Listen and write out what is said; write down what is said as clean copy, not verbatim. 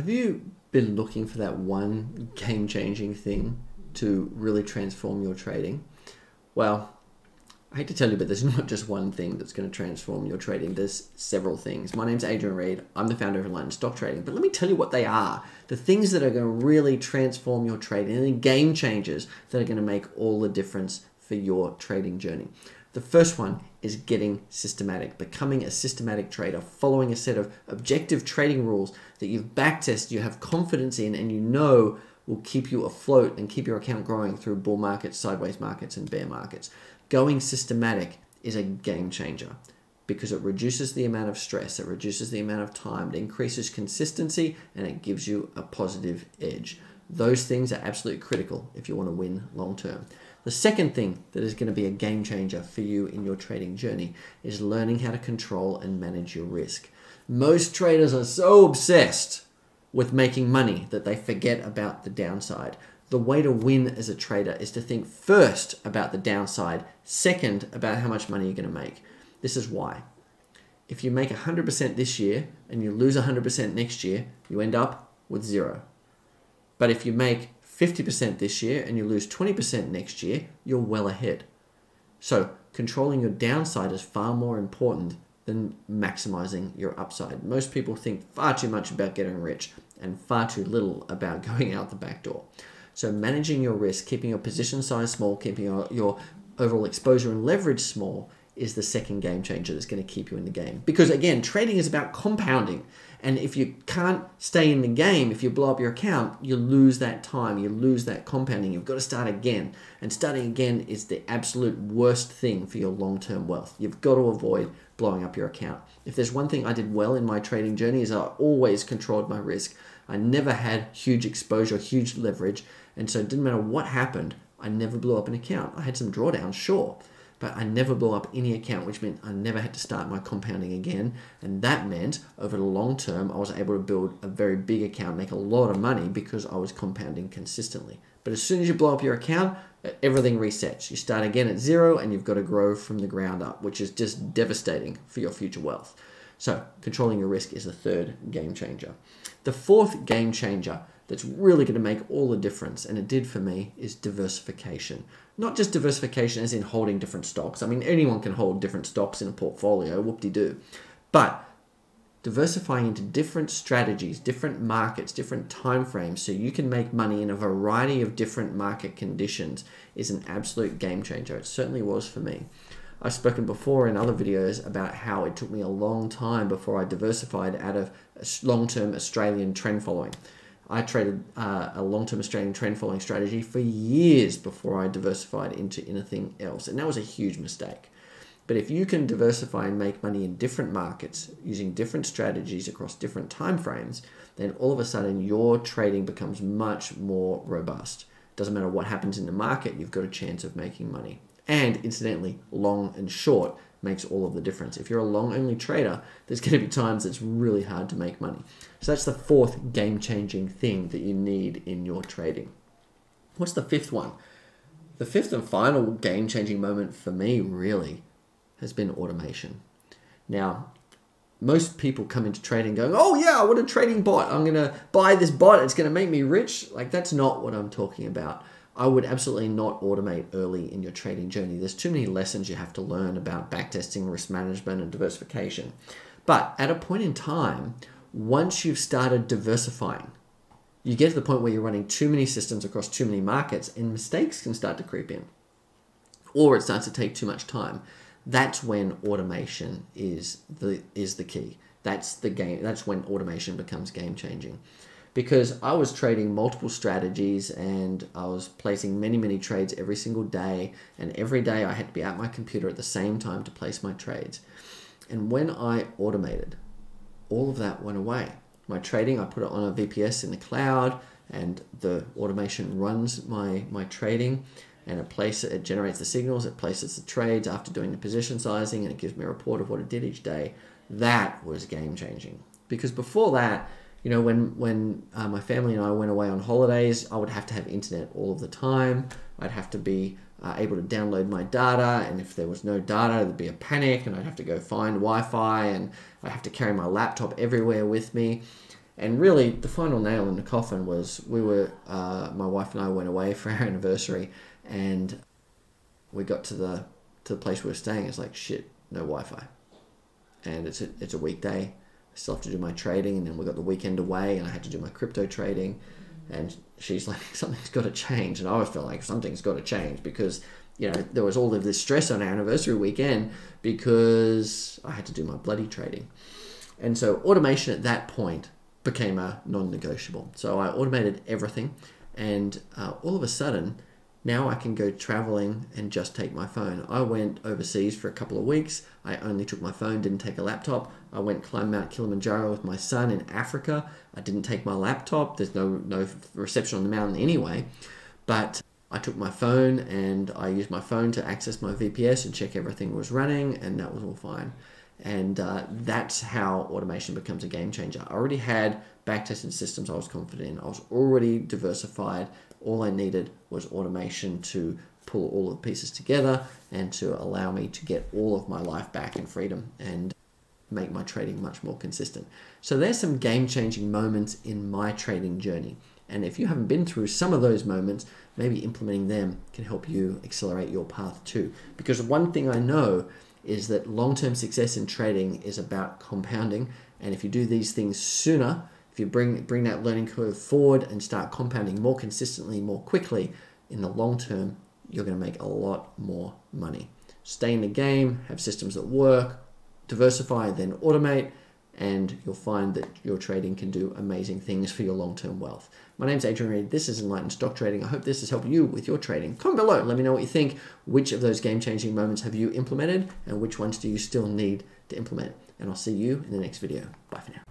Have you been looking for that one game-changing thing to really transform your trading? Well, I hate to tell you, but there's not just one thing that's going to transform your trading. There's several things. My name's Adrian Reed. I'm the founder of Enlightened Stock Trading. But let me tell you what they are. The things that are going to really transform your trading and the game changers that are going to make all the difference for your trading journey. The first one is getting systematic, becoming a systematic trader, following a set of objective trading rules that you've backtested, you have confidence in, and you know will keep you afloat and keep your account growing through bull markets, sideways markets, and bear markets. Going systematic is a game changer because it reduces the amount of stress, it reduces the amount of time, it increases consistency, and it gives you a positive edge. Those things are absolutely critical if you want to win long term. The second thing that is going to be a game changer for you in your trading journey is learning how to control and manage your risk. Most traders are so obsessed with making money that they forget about the downside. The way to win as a trader is to think first about the downside, second about how much money you're going to make. This is why. If you make 100% this year and you lose 100% next year, you end up with zero. But if you make 50% this year and you lose 20% next year, you're well ahead. So controlling your downside is far more important than maximizing your upside. Most people think far too much about getting rich and far too little about going out the back door. So managing your risk, keeping your position size small, keeping your overall exposure and leverage small is the second game changer that's going to keep you in the game. Because again, trading is about compounding. And if you can't stay in the game, if you blow up your account, you lose that time, you lose that compounding. You've got to start again. And starting again is the absolute worst thing for your long-term wealth. You've got to avoid blowing up your account. If there's one thing I did well in my trading journey is I always controlled my risk. I never had huge exposure, huge leverage. And so it didn't matter what happened, I never blew up an account. I had some drawdowns, sure, but I never blew up any account, which meant I never had to start my compounding again. And that meant over the long term, I was able to build a very big account, make a lot of money because I was compounding consistently. But as soon as you blow up your account, everything resets. You start again at zero and you've got to grow from the ground up, which is just devastating for your future wealth. So controlling your risk is the third game changer. The fourth game changer that's really going to make all the difference, and it did for me, is diversification. Not just diversification as in holding different stocks. I mean, anyone can hold different stocks in a portfolio, whoop-de-doo. But diversifying into different strategies, different markets, different time frames, so you can make money in a variety of different market conditions is an absolute game changer. It certainly was for me. I've spoken before in other videos about how it took me a long time before I diversified out of long-term Australian trend following. I traded a long-term Australian trend following strategy for years before I diversified into anything else. And that was a huge mistake. But if you can diversify and make money in different markets using different strategies across different time frames, then all of a sudden your trading becomes much more robust. Doesn't matter what happens in the market, you've got a chance of making money. And incidentally, long and short makes all of the difference. If you're a long-only trader, there's going to be times it's really hard to make money. So that's the fourth game-changing thing that you need in your trading. What's the fifth one? The fifth and final game-changing moment for me really has been automation. Now, most people come into trading going, oh yeah, what a trading bot. I'm going to buy this bot. It's going to make me rich. Like, that's not what I'm talking about. I would absolutely not automate early in your trading journey. There's too many lessons you have to learn about backtesting, risk management, and diversification. But at a point in time, once you've started diversifying, you get to the point where you're running too many systems across too many markets and mistakes can start to creep in. Or it starts to take too much time. That's when automation is the key. That's the game. That's when automation becomes game changing. Because I was trading multiple strategies and I was placing many trades every single day. And every day I had to be at my computer at the same time to place my trades. And when I automated, all of that went away. My trading, I put it on a VPS in the cloud and the automation runs my trading and it generates the signals, it places the trades after doing the position sizing and it gives me a report of what it did each day. That was game changing. Because before that, you know, when my family and I went away on holidays, I would have to have internet all of the time. I'd have to be able to download my data, and if there was no data, there'd be a panic, and I'd have to go find Wi-Fi, and I'd have to carry my laptop everywhere with me. And really, the final nail in the coffin was my wife and I went away for our anniversary, and we got to the place we were staying. It's like, shit, no Wi-Fi. And it's a weekday. I still have to do my trading, and then we got the weekend away, and I had to do my crypto trading. And she's like, something's got to change. And I always felt like something's got to change because, there was all of this stress on our anniversary weekend because I had to do my bloody trading. And so automation at that point became a non-negotiable. So I automated everything, and all of a sudden, now I can go traveling and just take my phone. I went overseas for a couple of weeks. I only took my phone, didn't take a laptop. I went climb Mount Kilimanjaro with my son in Africa. I didn't take my laptop. There's no reception on the mountain anyway. But I took my phone and I used my phone to access my VPS and check everything was running, and that was all fine. And that's how automation becomes a game changer. I already had backtested systems I was confident in. I was already diversified. All I needed was automation to pull all the pieces together and to allow me to get all of my life back in freedom and make my trading much more consistent. So there's some game-changing moments in my trading journey. And if you haven't been through some of those moments, maybe implementing them can help you accelerate your path too. Because one thing I know is that long-term success in trading is about compounding. And if you do these things sooner, if you bring that learning curve forward and start compounding more consistently, more quickly, in the long term, you're going to make a lot more money. Stay in the game, have systems that work, diversify, then automate, and you'll find that your trading can do amazing things for your long-term wealth. My name's Adrian Reed. This is Enlightened Stock Trading. I hope this has helped you with your trading. Comment below. Let me know what you think. Which of those game-changing moments have you implemented, and which ones do you still need to implement? And I'll see you in the next video. Bye for now.